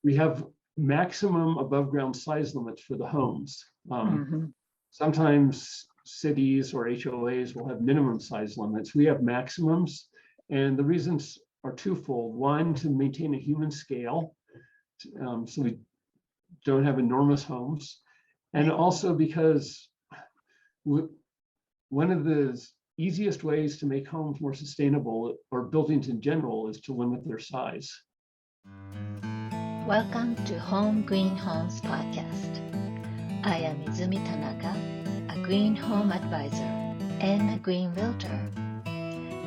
we have maximum above ground size limits for the homes. Sometimes cities or HOAs will have minimum size limits. We have maximums, and the reasons are twofold. One, to maintain a human scale, so we don't have enormous homes, and also because one of the easiest ways to make homes more sustainable, or buildings in general, is to limit their size. Welcome to Home Green Homes Podcast. I am Izumi Tanaka, a green home advisor and a green realtor.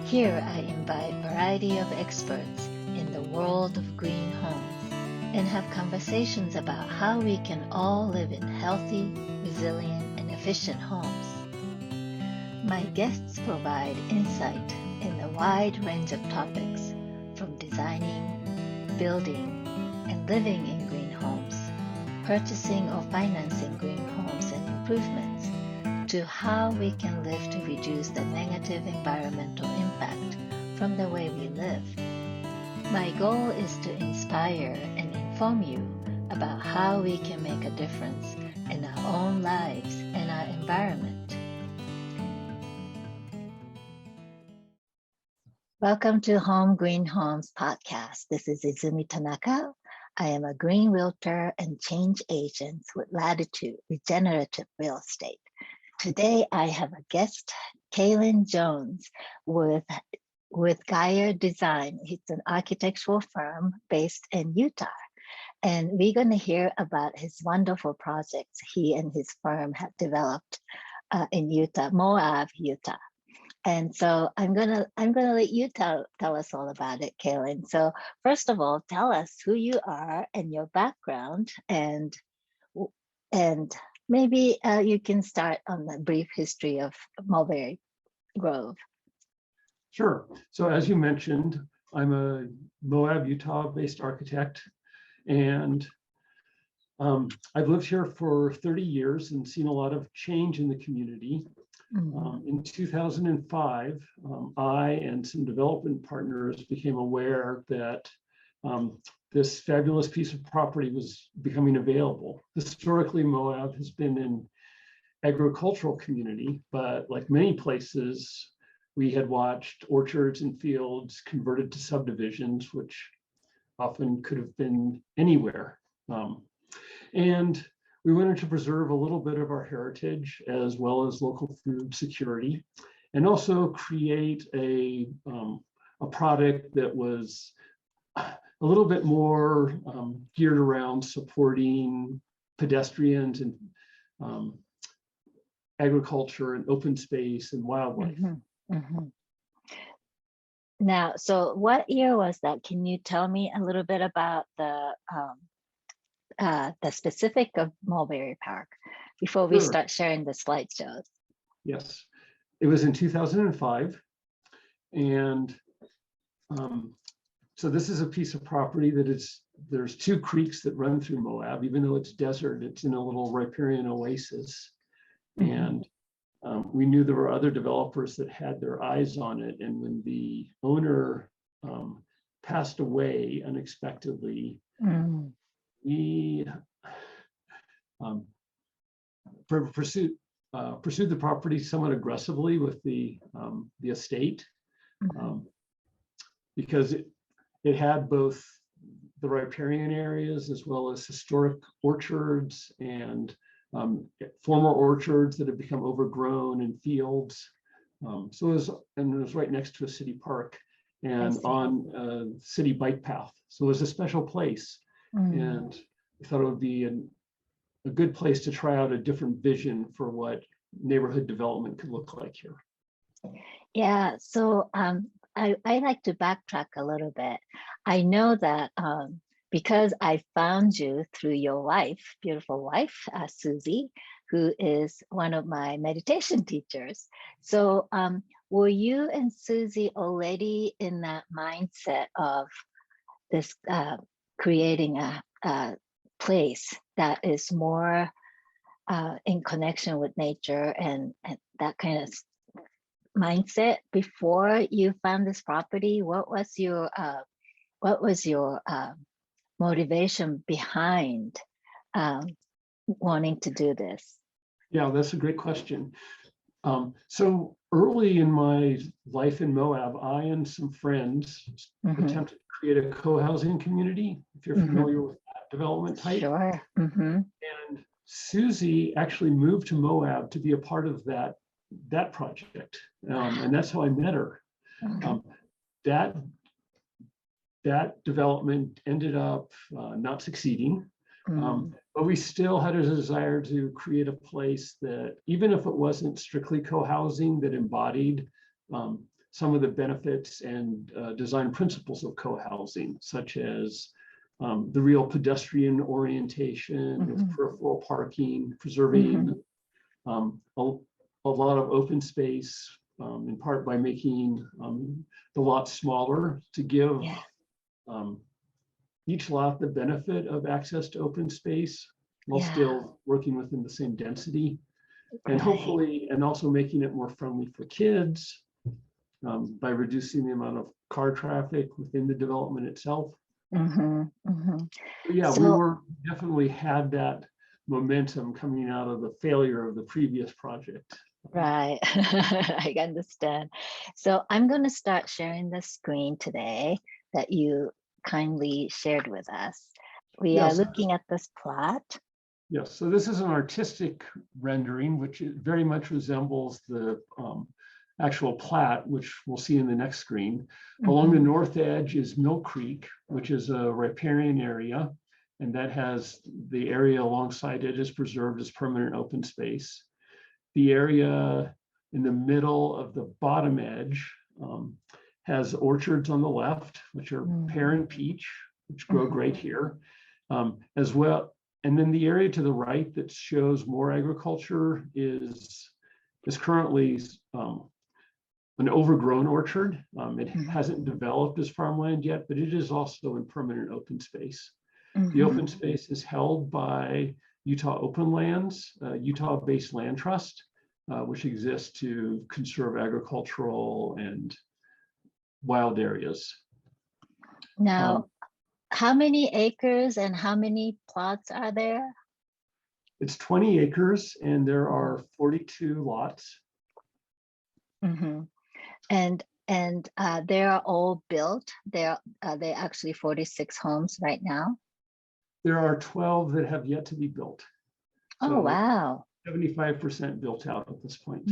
Here I invite a variety of experts in the world of green homes and have conversations about how we can all live in healthy, resilient, and efficient homes. My guests provide insight in a wide range of topics, from designing, building, and living in green homes, purchasing or financing green homes and improvements, to how we can live to reduce the negative environmental impact from the way we live. My goal is to inspire and inform you about how we can make a difference in our own lives and our environment. Welcome to Home Green Homes Podcast. This is Izumi Tanaka. I am a green realtor and change agent with Latitude Regenerative Real Estate. Today I have a guest, Kalen Jones with Gaia Design. It's an architectural firm based in Utah. And we're going to hear about his wonderful projects he and his firm have developed in Utah, Moab, Utah. And so I'm gonna let you tell us all about it, Kalen. So first of all, tell us who you are and your background, and maybe you can start on the brief history of Mulberry Grove. Sure. So as you mentioned, I'm a Moab, Utah-based architect, and I've lived here for 30 years and seen a lot of change in the community. In 2005, I and some development partners became aware that this fabulous piece of property was becoming available. Historically, Moab has been an agricultural community, but like many places, we had watched orchards and fields converted to subdivisions, which often could have been anywhere. And we wanted to preserve a little bit of our heritage as well as local food security, and also create a product that was a little bit more geared around supporting pedestrians and agriculture and open space and wildlife. Now, so what year was that? Can you tell me a little bit about the specific of Mulberry Park before we start sharing the slideshows? Yes, it was in 2005. And so this is a piece of property that there's two creeks that run through Moab. Even though it's desert, it's in a little riparian oasis. And we knew there were other developers that had their eyes on it. And when the owner passed away unexpectedly, we pursued the property somewhat aggressively with the estate, because it had both the riparian areas as well as historic orchards and former orchards that had become overgrown and fields. So it was right next to a city park and on a city bike path. So it was a special place. And we thought it would be a good place to try out a different vision for what neighborhood development could look like here. Yeah, so I like to backtrack a little bit. I know that because I found you through your wife, beautiful wife, Susie, who is one of my meditation teachers. So were you and Susie already in that mindset of this creating a place that is more in connection with nature and that kind of mindset before you found this property? What was your motivation behind wanting to do this? Yeah, that's a great question. So early in my life in Moab, I and some friends attempted to create a co-housing community, if you're familiar with that development type. Sure. And Susie actually moved to Moab to be a part of that project. And that's how I met her. That development ended up not succeeding. But we still had a desire to create a place that, even if it wasn't strictly co-housing, that embodied some of the benefits and design principles of co-housing, such as the real pedestrian orientation with peripheral parking, preserving a lot of open space, in part by making the lots smaller to give each lot the benefit of access to open space while still working within the same density, and hopefully, and also making it more friendly for kids by reducing the amount of car traffic within the development itself. Yeah, So, we were definitely had that momentum coming out of the failure of the previous project. right. I understand. So I'm going to start sharing the screen today that you kindly shared with us. We are Yes. looking at this plot. Yes, so this is an artistic rendering, which very much resembles the actual plat, which we'll see in the next screen. Along the north edge is Mill Creek, which is a riparian area, and that has the area alongside it is preserved as permanent open space. The area in the middle of the bottom edge has orchards on the left, which are pear and peach, which grow great here, as well. And then the area to the right that shows more agriculture is currently an overgrown orchard. It hasn't developed as farmland yet, but it is also in permanent open space. The open space is held by Utah Open Lands, Utah-based land trust, which exists to conserve agricultural and wild areas. Now, how many acres and how many plots are there? It's 20 acres and there are 42 lots. And they are all built. They're actually 46 homes right now. There are 12 that have yet to be built. So oh, wow. 75% built out at this point.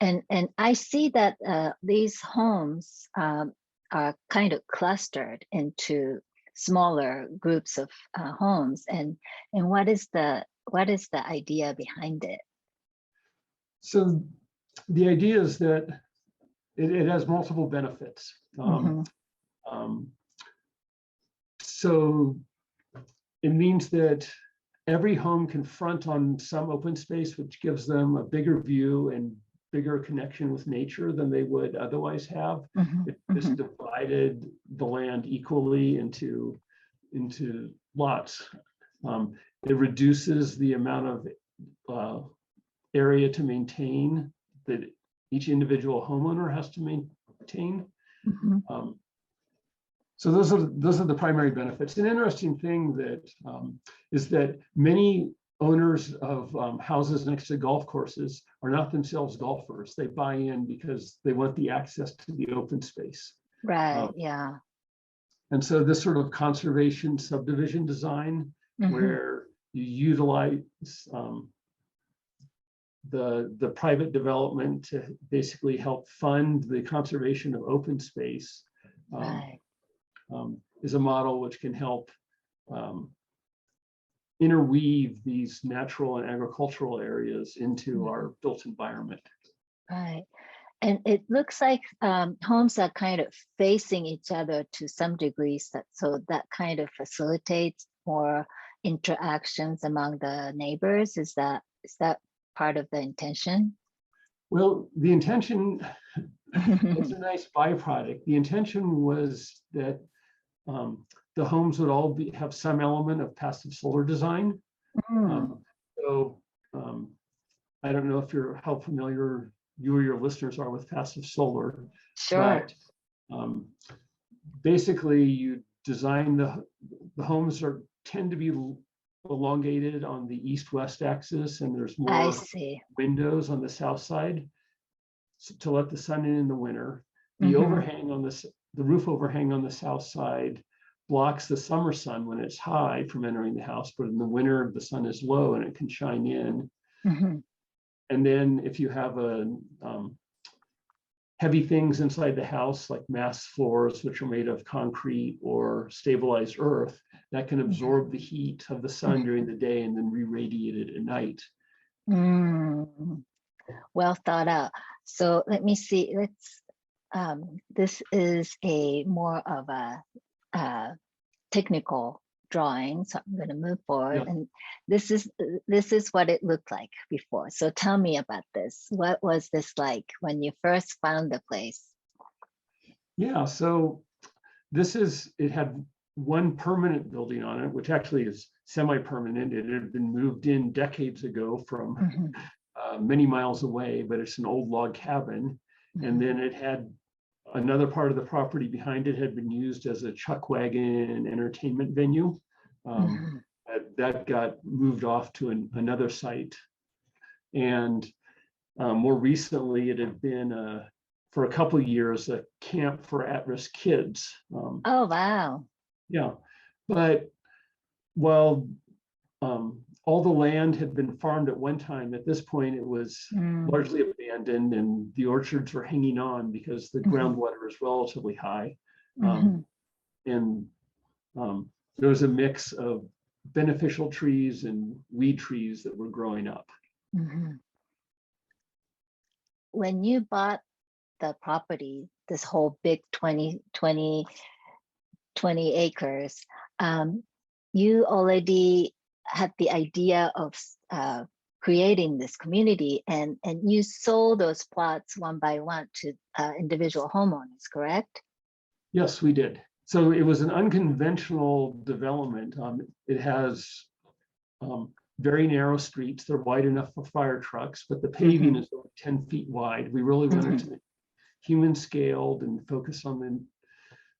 And I see that these homes are kind of clustered into smaller groups of homes. And what is the idea behind it? So the idea is that it has multiple benefits. So it means that every home can front on some open space, which gives them a bigger view and bigger connection with nature than they would otherwise have. It just divided the land equally into lots. It reduces the amount of area to maintain that each individual homeowner has to maintain. So those are the primary benefits. An interesting thing that is that many owners of houses next to golf courses are not themselves golfers. They buy in because they want the access to the open space. Right. Yeah. And so this sort of conservation subdivision design, where you utilize the private development to basically help fund the conservation of open space. Is a model which can help interweave these natural and agricultural areas into our built environment. Right. And it looks like homes are kind of facing each other to some degree, so that kind of facilitates more interactions among the neighbors. Is that part of the intention? Well, the intention is a nice byproduct. The intention was that the homes would all have some element of passive solar design. So I don't know if how familiar you or your listeners are with passive solar. Sure. But basically you design the homes tend to be elongated on the east-west axis, and there's I more see. windows on the south side to let the sun in the winter. The Mhm. overhang on the roof overhang on the south side blocks the summer sun when it's high from entering the house, but in the winter the sun is low and it can shine in. Mhm. And then if you have heavy things inside the house, like mass floors, which are made of concrete or stabilized earth, that can absorb the heat of the sun during the day and then re-radiate it at night. Mm. Well thought out. So let me see. This is a more of a technical drawing, so I'm going to move forward. Yeah. And this is what it looked like before. So tell me about this. What was this like when you first found the place? Yeah, so it had one permanent building on it, which actually is semi-permanent. It had been moved in decades ago from many miles away, but it's an old log cabin. And then it had another part of the property behind it had been used as a chuck wagon entertainment venue. That got moved off to another site. And more recently, it had been for a couple of years a camp for at-risk kids. Oh, wow. Yeah, but while all the land had been farmed at one time, at this point it was largely abandoned, and the orchards were hanging on because the groundwater is relatively high. And there was a mix of beneficial trees and weed trees that were growing up. When you bought the property, this whole big 20 acres, you already had the idea of creating this community, and you sold those plots one by one to individual homeowners, correct? Yes, we did. So it was an unconventional development. It has very narrow streets. They're wide enough for fire trucks, but the paving is only 10 feet wide. We really wanted to human scaled and focus on the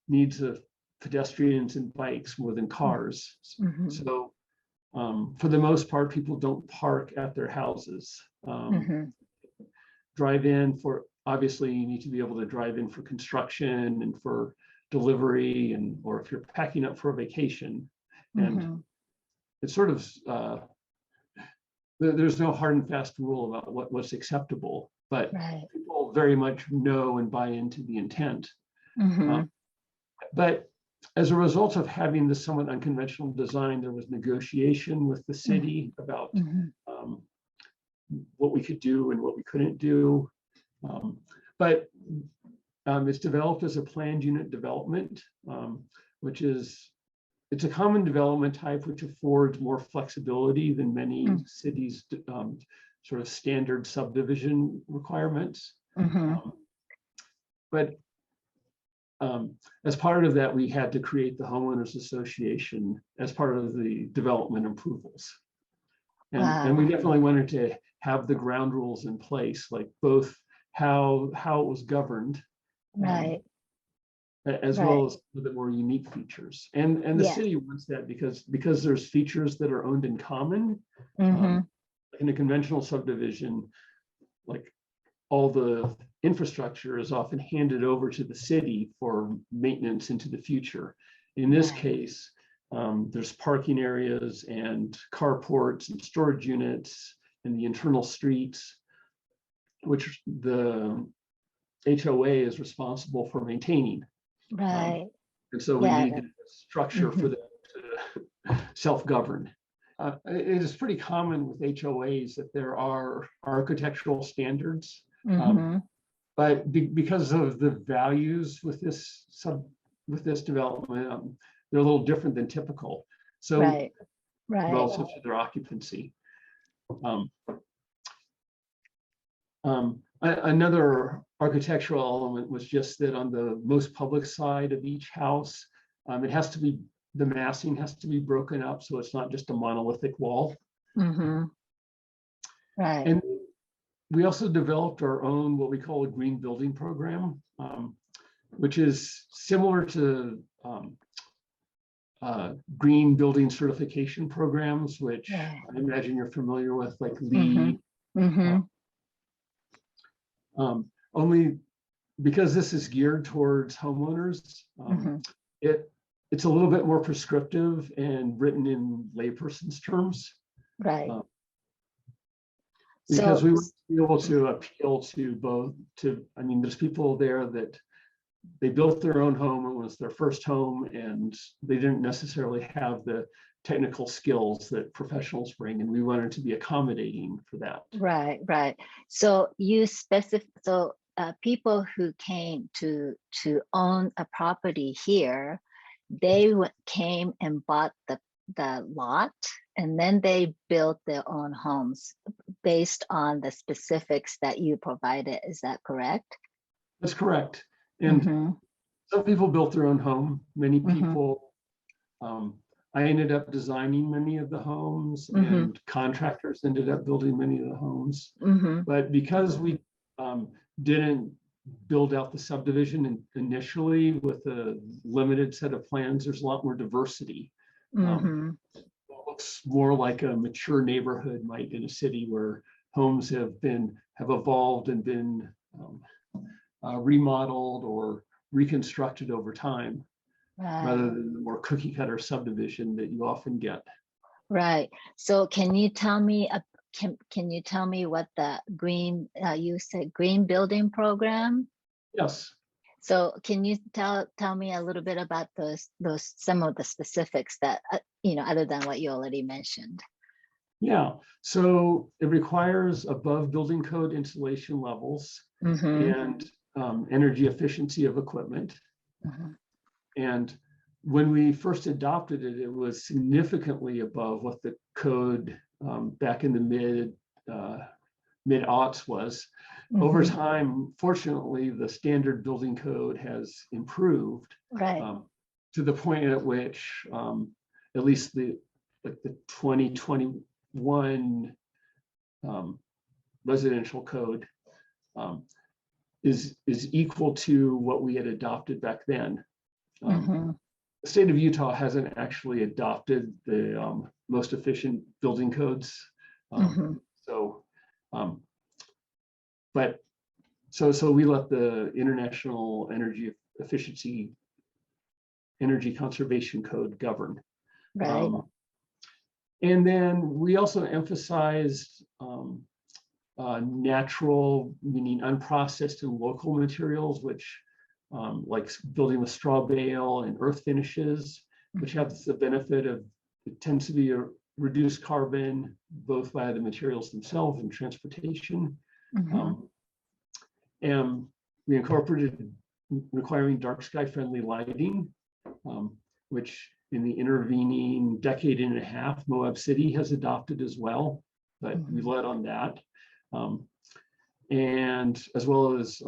needs of pedestrians and bikes more than cars. So for the most part, people don't park at their houses. Drive in obviously you need to be able to drive in for construction and for delivery, or if you're packing up for a vacation. And it's sort of, there's no hard and fast rule about what's acceptable, but people very much know and buy into the intent. But as a result of having this somewhat unconventional design, there was negotiation with the city about what we could do and what we couldn't do. But it's developed as a planned unit development, which it's a common development type which affords more flexibility than many cities' sort of standard subdivision requirements. But as part of that, we had to create the homeowners association as part of the development approvals. And we definitely wanted to have the ground rules in place, like both how it was governed, as well as the more unique features. And the city wants that because there's features that are owned in common. In a conventional subdivision, like all the infrastructure is often handed over to the city for maintenance into the future. In this case, there's parking areas and carports and storage units and the internal streets, which the HOA is responsible for maintaining. And so we needed a structure for them to self-govern. It is pretty common with HOAs that there are architectural standards, but because of the values with this development, they're a little different than typical. So relative to their occupancy. Another architectural element was just that on the most public side of each house, the massing has to be broken up, so it's not just a monolithic wall. And we also developed our own, what we call a green building program, which is similar to green building certification programs, which Right. I imagine you're familiar with, like Mhm. LEED. Mhm. Only because this is geared towards homeowners, Mhm. it's a little bit more prescriptive and written in layperson's terms. Right. Because So we want to be able to appeal to both, I mean, there's people there that they built their own home, it was their first home, and they didn't necessarily have the technical skills that professionals bring, and we wanted to be accommodating for that. right. So you people who came to own a property here, they came and bought the lot, and then they built their own homes based on the specifics that you provided. Is that correct? That's correct. And Mm-hmm. some people built their own home. Many Mm-hmm. people, I ended up designing many of the homes, Mm-hmm. and contractors ended up building many of the homes. Mm-hmm. But because we didn't build out the subdivision initially with a limited set of plans, there's a lot more diversity. Mm-hmm. It looks more like a mature neighborhood might in a city, where homes have evolved and been remodeled or reconstructed over time, rather Right. than the more cookie cutter subdivision that you often get. Right. So can you tell me can you tell me what the green you said green building program? Yes. So can you tell me a little bit about those some of the specifics that other than what you already mentioned? Yeah. So it requires above building code insulation levels Mm-hmm. and energy efficiency of equipment. Mm-hmm. And when we first adopted it, it was significantly above what the code back in the mid-aughts was. Mm-hmm. Over time, fortunately, the standard building code has improved, Right. to the point at which at least the 2021 residential code is equal to what we had adopted back then. Mm-hmm. The state of Utah hasn't actually adopted the most efficient building codes. Mm-hmm. So, but so we let the International Energy Efficiency Energy Conservation Code govern. Right. And then we also emphasized natural, meaning unprocessed and local materials, which like building with straw bale and earth finishes, which have the benefit of, it tends to be a reduced carbon, both via the materials themselves and transportation. Mm-hmm. And we incorporated requiring dark sky friendly lighting, which in the intervening decade and a half, Moab City has adopted as well, but we led on that. And as well as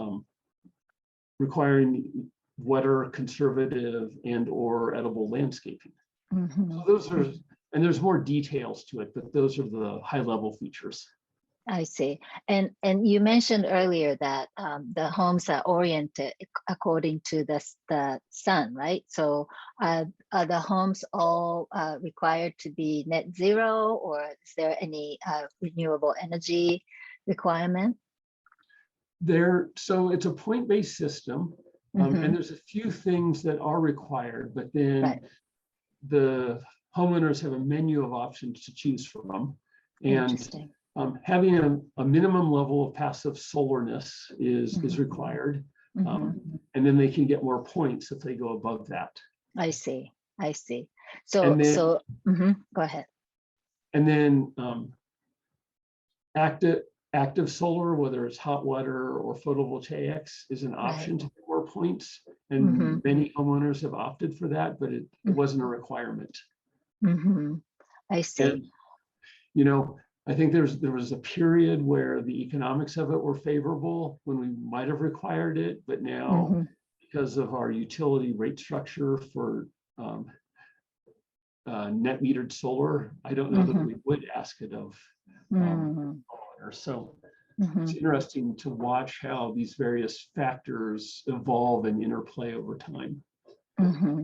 requiring wetter, conservative, and or edible landscaping. Mm-hmm. So those are, and there's more details to it, but those are the high level features. I see. And you mentioned earlier that the homes are oriented according to the sun, right? So are the homes all required to be net zero, or is there any renewable energy requirement? So it's a point-based system, and there's a few things that are required, but then Right. the homeowners have a menu of options to choose from. And Interesting. having a minimum level of passive solarness is required. And then they can get more points if they go above that. I see. So And then, go ahead. And then active solar, whether it's hot water or photovoltaics, is an option to get more points. And many homeowners have opted for that, but it wasn't a requirement. I see. And, I think there was a period where the economics of it were favorable when we might have required it, but now because of our utility rate structure for net metered solar, I don't know that we would ask it of homeowners. So it's interesting to watch how these various factors evolve and interplay over time. Mm-hmm.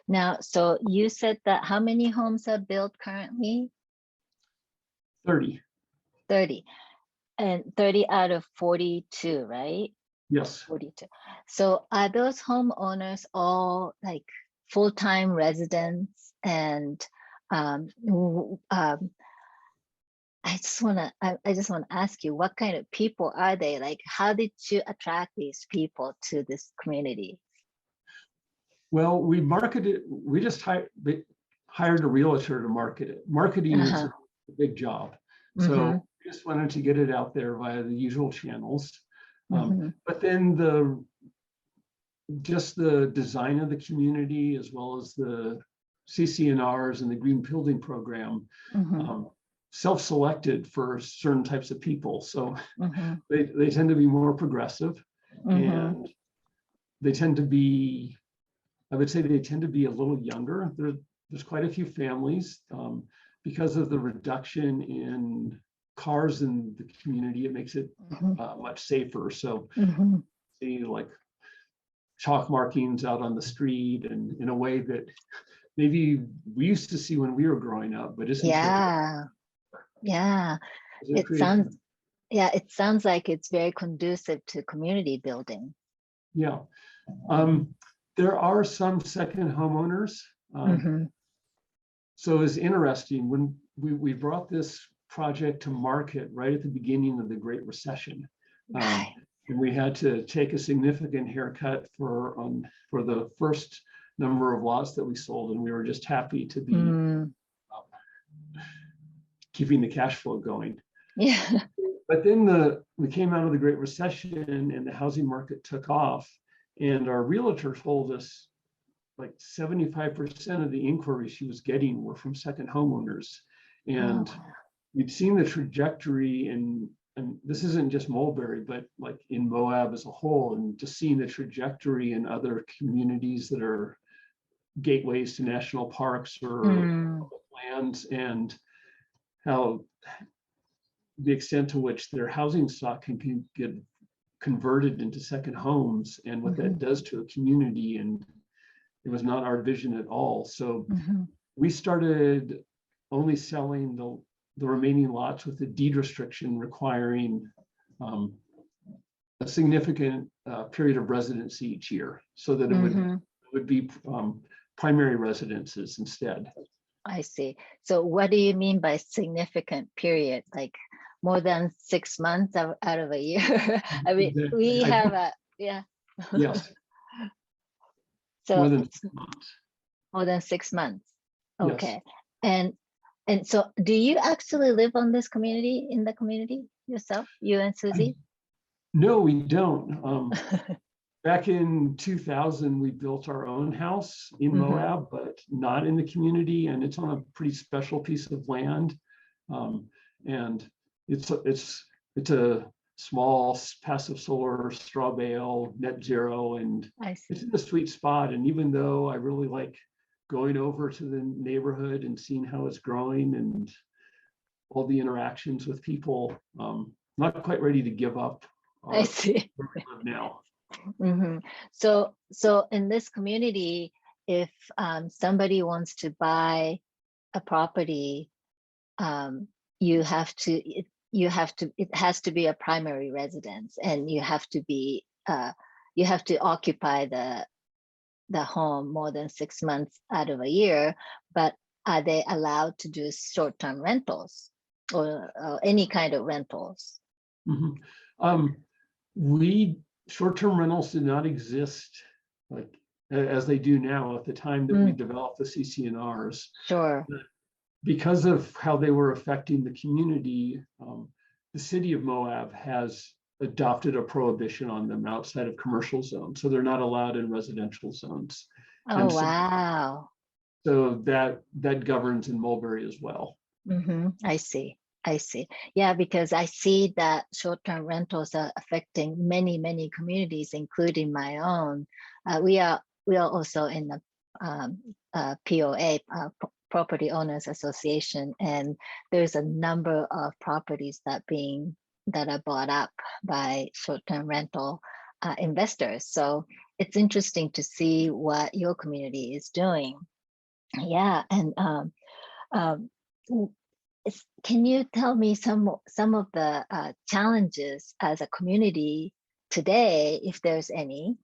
Now, so you said that how many homes are built currently? 30. 30. And 30 out of 42, right? Yes. 42. So are those homeowners all like full-time residents? And I just want to ask you, what kind of people are they? Like, how did you attract these people to this community? Well, we just hired a realtor to market it. Marketing is Uh-huh. a big job. So Mm-hmm. we just wanted to get it out there via the usual channels. Mm-hmm. But then just the design of the community, as well as the CCNRs and the green building program, Mm-hmm. self-selected for certain types of people. So Mm-hmm. they tend to be more progressive, Mm-hmm. and they tend to be, I would say they tend to be a little younger. There's quite a few families, because of the reduction in cars in the community. It makes it much safer. So Mm-hmm. see like chalk markings out on the street, and in a way that maybe we used to see when we were growing up, but isn't here. Yeah. Yeah. It It sounds like it's very conducive to community building. Yeah. There are some second homeowners. Mm-hmm. So it's interesting when we brought this project to market right at the beginning of the Great Recession. Right. And we had to take a significant haircut for the first number of lots that we sold, and we were just happy to be keeping the cash flow going. Yeah. But then we came out of the Great Recession and the housing market took off, and our realtor told us like 75% of the inquiries she was getting were from second homeowners. And we've seen the trajectory and this isn't just Mulberry, but like in Moab as a whole, and just seeing the trajectory in other communities that are gateways to national parks or public lands, and how the extent to which their housing stock can get converted into second homes, and what that does to a community. And it was not our vision at all. So we started only selling the remaining lots with a deed restriction requiring a significant period of residency each year, so that it would be primary residences instead. I see. So what do you mean by significant period? Like more than 6 months out of a year? I mean, we have Yes. So more than 6 months. More than 6 months. Okay. Yes. And so do you actually live in the community yourself, you and Susie? No, we don't. Back in 2000, we built our own house in Moab, but not in the community, and it's on a pretty special piece of land. And it's a small passive solar straw bale, net zero, and it's in the sweet spot. And even though I really like going over to the neighborhood and seeing how it's growing and all the interactions with people, not quite ready to give up I see. where we live now. So in this community, if somebody wants to buy a property, it has to be a primary residence, and you have to occupy the home more than 6 months out of a year. But are they allowed to do short-term rentals or any kind of rentals? Short-term rentals did not exist like as they do now at the time that we developed the CCNRs. Sure. Because of how they were affecting the community, the city of Moab has adopted a prohibition on them outside of commercial zones. So they're not allowed in residential zones. Oh, wow. So that governs in Mulberry as well. I see. Yeah, because I see that short-term rentals are affecting many communities, including my own. We are also in the POA, Property Owners Association, and there's a number of properties that are bought up by short-term rental investors. So it's interesting to see what your community is doing. Yeah, and can you tell me some of the challenges as a community today, if there's any,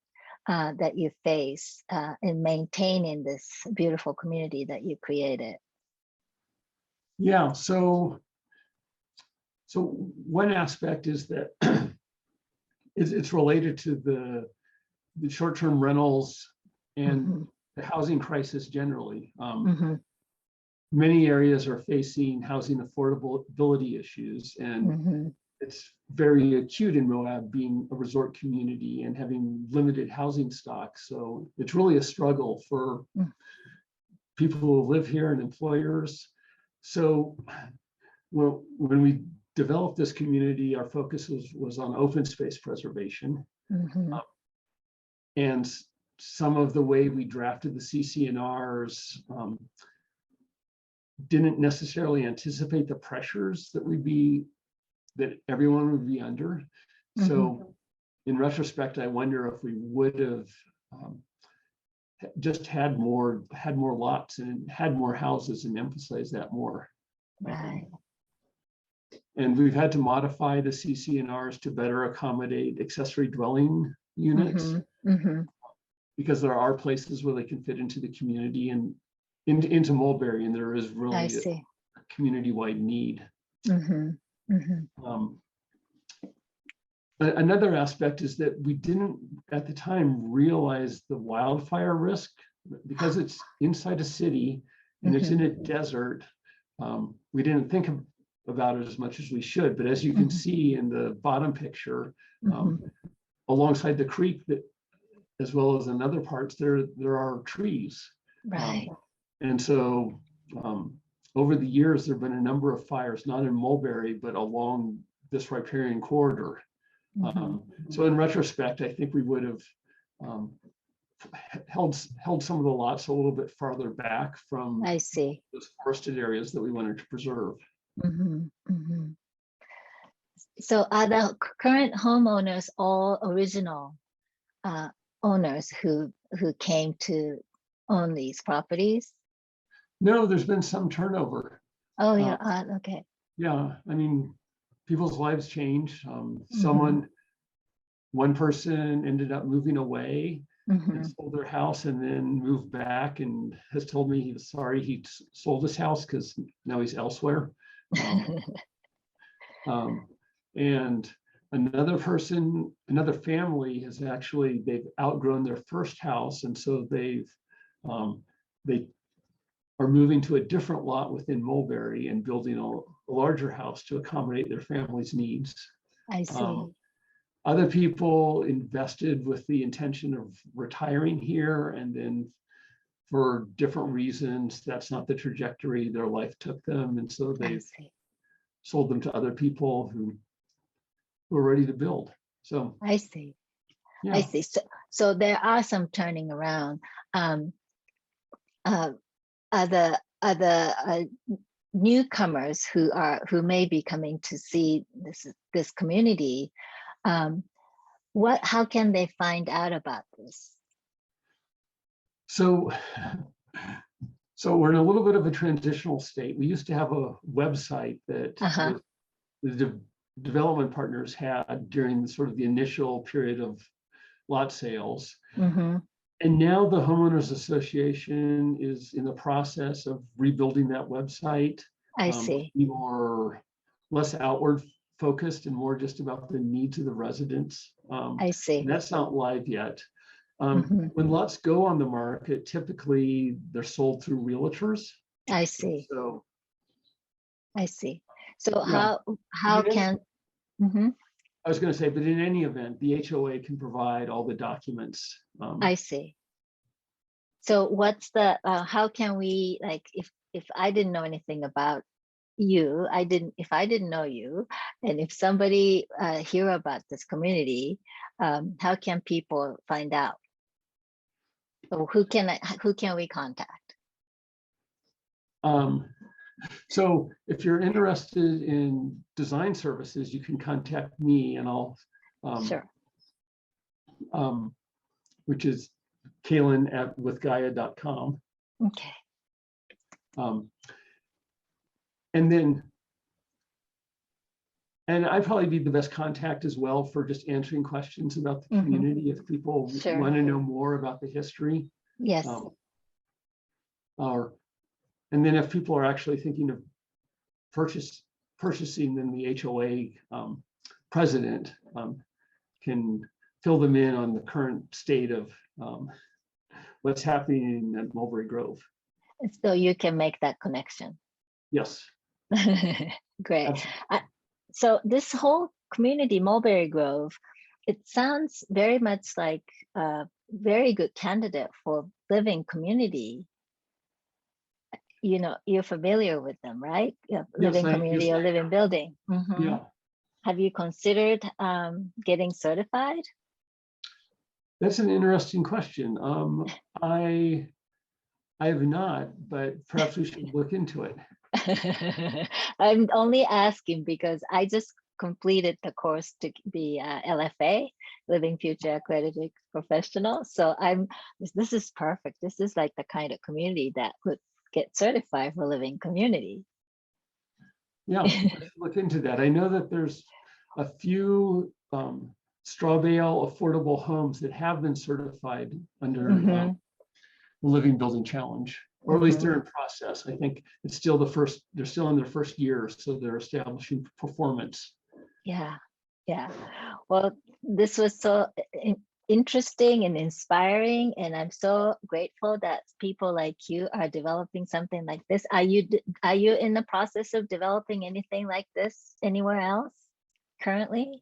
that you face in maintaining this beautiful community that you created? Yeah, so one aspect is that it's related to the short-term rentals and the housing crisis generally. Many areas are facing housing affordability issues, and it's very acute in Moab, being a resort community and having limited housing stock. So it's really a struggle for people who live here and employers. So when we developed this community, our focus was on open space preservation. And some of the way we drafted the CC&Rs didn't necessarily anticipate the pressures that everyone would be under. So in retrospect, I wonder if we would have just had more lots and had more houses and emphasized that more. Right. And we've had to modify the CC&Rs to better accommodate accessory dwelling units, because there are places where they can fit into the community and into Mulberry, and there is really a community-wide need. Another aspect is that we didn't at the time realize the wildfire risk, because it's inside a city and it's in a desert. We didn't think about it as much as we should, but as you can see in the bottom picture, alongside the creek, that as well as in other parts, there are trees. Right. And so over the years, there have been a number of fires, not in Mulberry, but along this riparian corridor. So in retrospect, I think we would have held some of the lots a little bit farther back from those forested areas that we wanted to preserve. So are the current homeowners all original owners who came to own these properties? No, there's been some turnover. Oh, yeah. Okay. Yeah, I mean, people's lives change. One person ended up moving away and sold their house, and then moved back and has told me he was sorry he sold his house because now he's elsewhere. And another family has they've outgrown their first house, and so they are moving to a different lot within Mulberry and building a larger house to accommodate their family's needs. I see. Other people invested with the intention of retiring here, and then for different reasons, that's not the trajectory their life took them. And so they've sold them to other people who are ready to build. So I see. Yeah. I see. So there are some turning around. Other newcomers who may be coming to see this community, how can they find out about this? So we're in a little bit of a transitional state. We used to have a website that the development partners had during sort of the initial period of lot sales. And now the Homeowners Association is in the process of rebuilding that website. I see. Less outward focused and more just about the needs of the residents. I see. And that's not live yet. When lots go on the market, typically they're sold through realtors. I see. So I see. So yeah. how can I was going to say, but in any event, the HOA can provide all the documents. I see. So what's the how can we, like, if I didn't know anything about you, if I didn't know you, and if somebody hear about this community, how can people find out? So who can we contact? So if you're interested in design services, you can contact me, and I'll Sure. which is Kalen@withgaia.com. Okay. And I'd probably be the best contact as well for just answering questions about the community if people Sure. want to know more about the history. Yes. And then if people are actually thinking of purchasing, then the HOA president can fill them in on the current state of what's happening at Mulberry Grove. So you can make that connection. Yes. Great. So this whole community, Mulberry Grove, it sounds very much like a very good candidate for living community. You know, you're familiar with them, right? Yeah, living community or living building. Yeah. Have you considered getting certified? That's an interesting question. I have not, but perhaps we should look into it. I'm only asking because I just completed the course to be LFA, Living Future Accredited Professional. So this is perfect. This is like the kind of community that could get certified for living community. Yeah, let's look into that. I know that there's a few straw bale affordable homes that have been certified under the Living Building Challenge, or at least they're in process. I think it's still they're still in their first year, so they're establishing performance. Yeah, yeah. Well, this was so interesting and inspiring, and I'm so grateful that people like you are developing something like this. Are you in the process of developing anything like this anywhere else currently?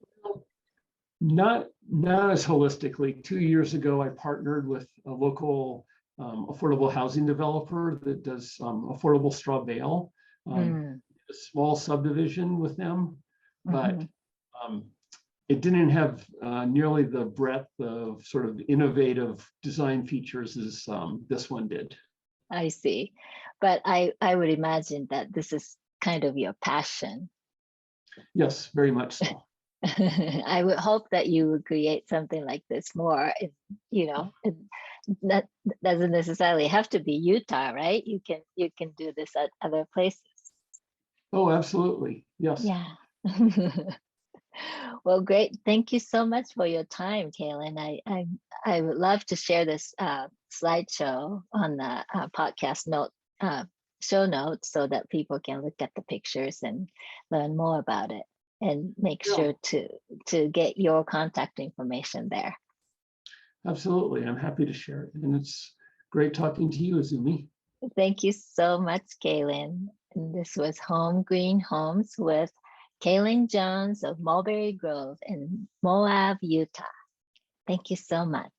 Not as holistically. 2 years ago, I partnered with a local affordable housing developer that does affordable straw bale, a small subdivision with them, but it didn't have nearly the breadth of sort of innovative design features as this one did. I see. But I would imagine that this is kind of your passion. Yes, very much so. I would hope that you would create something like this more. That doesn't necessarily have to be Utah, right? You can do this at other places. Oh, absolutely. Yes. Yeah. Well, great. Thank you so much for your time, Kalen. I would love to share this slideshow on the podcast show notes so that people can look at the pictures and learn more about it, and make sure to get your contact information there. Absolutely. I'm happy to share it. And it's great talking to you, Izumi. Thank you so much, Kalen. And this was Home Green Homes with Kalen Jones of Mulberry Grove in Moab, Utah. Thank you so much.